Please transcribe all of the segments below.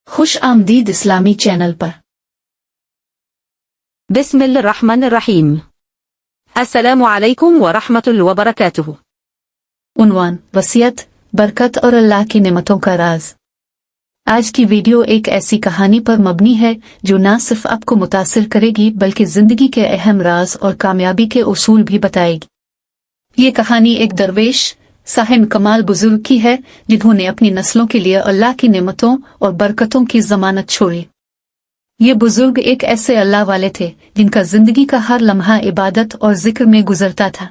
खुश आमदीद इस्लामी चैनल पर। बिस्मिल्लाहिर्रहमानिर्रहीम। अस्सलामु अलैकुम व रहमतुल्लाहि व बरकातुहू। उन्वान वसीयत, बरकत और अल्लाह की नेमतों का राज। आज की वीडियो एक ऐसी कहानी पर मबनी है जो न सिर्फ आपको मुतासिर करेगी बल्कि जिंदगी के अहम राज और कामयाबी के उसूल भी बताएगी। ये कहानी एक दरवेश साहिब कमाल बुजुर्ग की है जिन्होंने अपनी नस्लों के लिए अल्लाह की नेमतों और बरकतों की जमानत छोड़ी। ये बुजुर्ग एक ऐसे अल्लाह वाले थे जिनका जिंदगी का हर लम्हा इबादत और जिक्र में गुजरता था।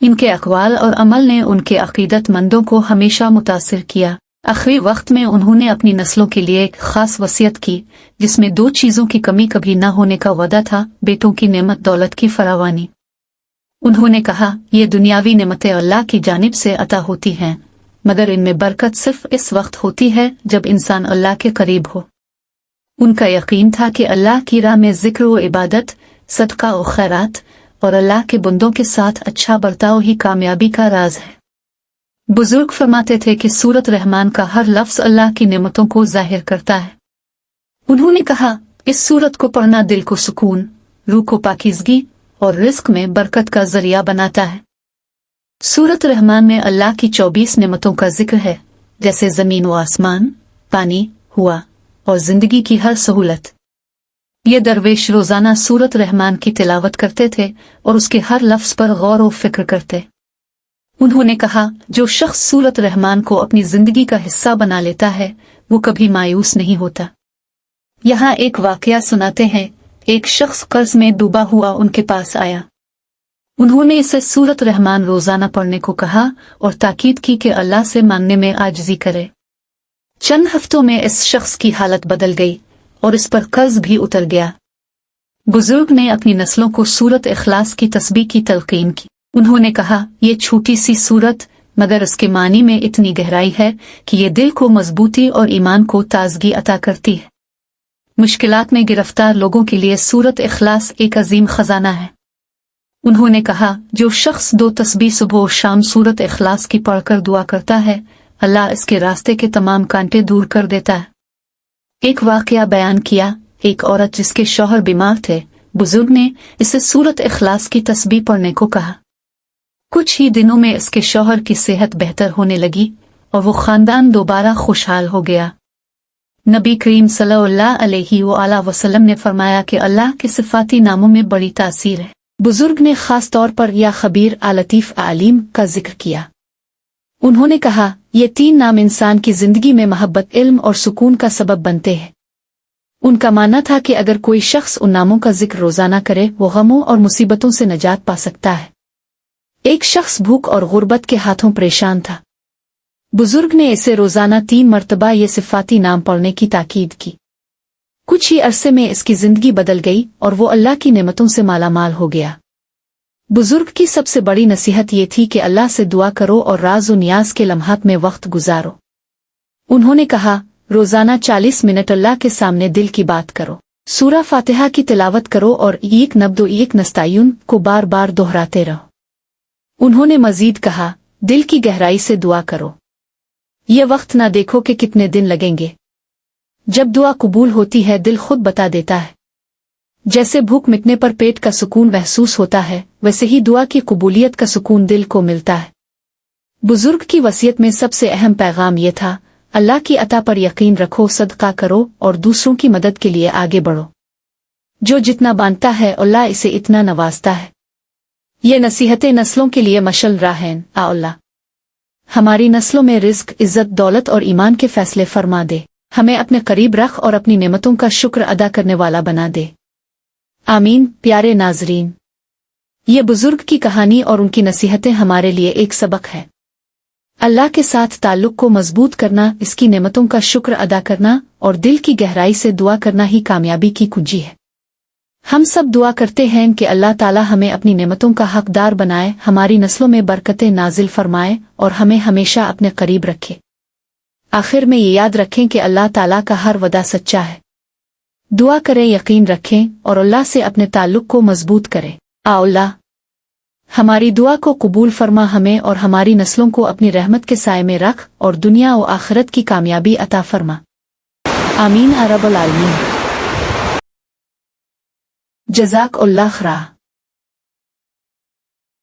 इनके अक़वाल और अमल ने उनके अक़ीदतमंदों को हमेशा मुतासिर किया। आखिरी वक्त में उन्होंने अपनी नस्लों के लिए एक खास वसीयत की जिसमें दो चीज़ों की कमी कभी न होने का वादा था, बेटों की नेमत, दौलत की फरावानी। उन्होंने कहा, ये दुनियावी नेमतें अल्लाह की जानिब से अता होती हैं, मगर इनमें बरकत सिर्फ इस वक्त होती है जब इंसान अल्लाह के करीब हो। उनका यकीन था कि अल्लाह की राह में जिक्र व इबादत, सदका और खैरात और अल्लाह के बंदों के साथ अच्छा बर्ताव ही कामयाबी का राज है। बुजुर्ग फरमाते थे कि सूरत रहमान का हर लफ्ज अल्लाह की नेमतों को जाहिर करता है। उन्होंने कहा, इस सूरत को पढ़ना दिल को सुकून, रूह को पाकीज़गी और रिस्क में बरकत का जरिया बनाता है। सूरत रहमान में अल्लाह की 24 नेमतों का जिक्र है, जैसे जमीन व आसमान, पानी, हुआ और जिंदगी की हर सहूलत। ये दरवेश रोजाना सूरत रहमान की तिलावत करते थे और उसके हर लफ्ज पर गौर व फिक्र करते। उन्होंने कहा, जो शख्स सूरत रहमान को अपनी जिंदगी का हिस्सा बना लेता है वो कभी मायूस नहीं होता। यहाँ एक वाकया सुनाते हैं। एक शख्स कर्ज में डूबा हुआ उनके पास आया। उन्होंने इसे सूरत रहमान रोजाना पढ़ने को कहा और ताकीद की कि अल्लाह से मांगने में आजिज़ी करे। चंद हफ्तों में इस शख्स की हालत बदल गई और इस पर कर्ज भी उतर गया। बुजुर्ग ने अपनी नस्लों को सूरत इखलास की तस्बीह की तलकीन की। उन्होंने कहा, ये छोटी सी सूरत मगर इसके मानी में इतनी गहराई है कि ये दिल को मजबूती और ईमान को ताजगी अता करती है। मुश्किलात में गिरफ्तार लोगों के लिए सूरत इखलास एक अजीम खजाना है। उन्होंने कहा, जो शख्स 2 तस्बीह सुबह और शाम सूरत इखलास की पढ़कर दुआ करता है, अल्लाह इसके रास्ते के तमाम कांटे दूर कर देता है। एक वाकया बयान किया। एक औरत जिसके शौहर बीमार थे, बुजुर्ग ने इसे सूरत इखलास की तस्बीह पढ़ने को कहा। कुछ ही दिनों में इसके शौहर की सेहत बेहतर होने लगी और वो खानदान दोबारा खुशहाल हो गया। नबी करीम सल्लल्लाहु अलैहि वसल्लम ने फरमाया कि अल्लाह के सिफाती नामों में बड़ी तासीर है। बुजुर्ग ने खास तौर पर या खबीर, आलतीफ, आलीम का जिक्र किया। उन्होंने कहा, ये 3 नाम इंसान की जिंदगी में मोहब्बत, इल्म और सुकून का सबब बनते हैं। उनका मानना था कि अगर कोई शख्स उन नामों का जिक्र रोजाना करे वो गमों और मुसीबतों से निजात पा सकता है। एक शख्स भूख और गुर्बत के हाथों परेशान था। बुजुर्ग ने इसे रोजाना 3 मरतबा ये सिफाती नाम पढ़ने की ताकीद की। कुछ ही अरसे में इसकी जिंदगी बदल गई और वो अल्लाह की नेमतों से मालामाल हो गया। बुजुर्ग की सबसे बड़ी नसीहत ये थी कि अल्लाह से दुआ करो और राज व नियाज के लम्हात में वक्त गुजारो। उन्होंने कहा, रोजाना 40 मिनट अल्लाह के सामने दिल की बात करो, सूरा फातिहा की तिलावत करो और एक नब्दो एक नस्तायुन को बार बार दोहराते रहो। उन्होंने मजीद कहा, दिल की गहराई से दुआ करो, ये वक्त ना देखो कि कितने दिन लगेंगे। जब दुआ कबूल होती है दिल खुद बता देता है। जैसे भूख मिटने पर पेट का सुकून महसूस होता है, वैसे ही दुआ की कबूलियत का सुकून दिल को मिलता है। बुजुर्ग की वसीयत में सबसे अहम पैगाम यह था, अल्लाह की अता पर यकीन रखो, सदका करो और दूसरों की मदद के लिए आगे बढ़ो। जो जितना बांटता है अल्लाह इसे इतना नवाजता है। ये नसीहतें नस्लों के लिए मशल राह हैं। आ अल्लाह हमारी नस्लों में रिज्क, इज्जत, दौलत और ईमान के फैसले फरमा दे। हमें अपने करीब रख और अपनी नेमतों का शुक्र अदा करने वाला बना दे। आमीन। प्यारे नाजरीन, ये बुजुर्ग की कहानी और उनकी नसीहतें हमारे लिए एक सबक है। अल्लाह के साथ ताल्लुक को मजबूत करना, इसकी नेमतों का शुक्र अदा करना और दिल की गहराई से दुआ करना ही कामयाबी की कुंजी है। हम सब दुआ करते हैं कि अल्लाह ताला हमें अपनी नेमतों का हकदार बनाए, हमारी नस्लों में बरकतें नाजिल फरमाए और हमें हमेशा अपने करीब रखे। आखिर में ये याद रखें कि अल्लाह ताला का हर वदा सच्चा है। दुआ करें, यकीन रखें और अल्लाह से अपने ताल्लुक को मजबूत करें। आ अल्लाह हमारी दुआ को कबूल फरमा, हमें और हमारी नस्लों को अपनी रहमत के साए में रख और दुनिया और आखिरत की कामयाबी अता फरमा। آمین یا رب العالمین. جزاک اللہ خیر.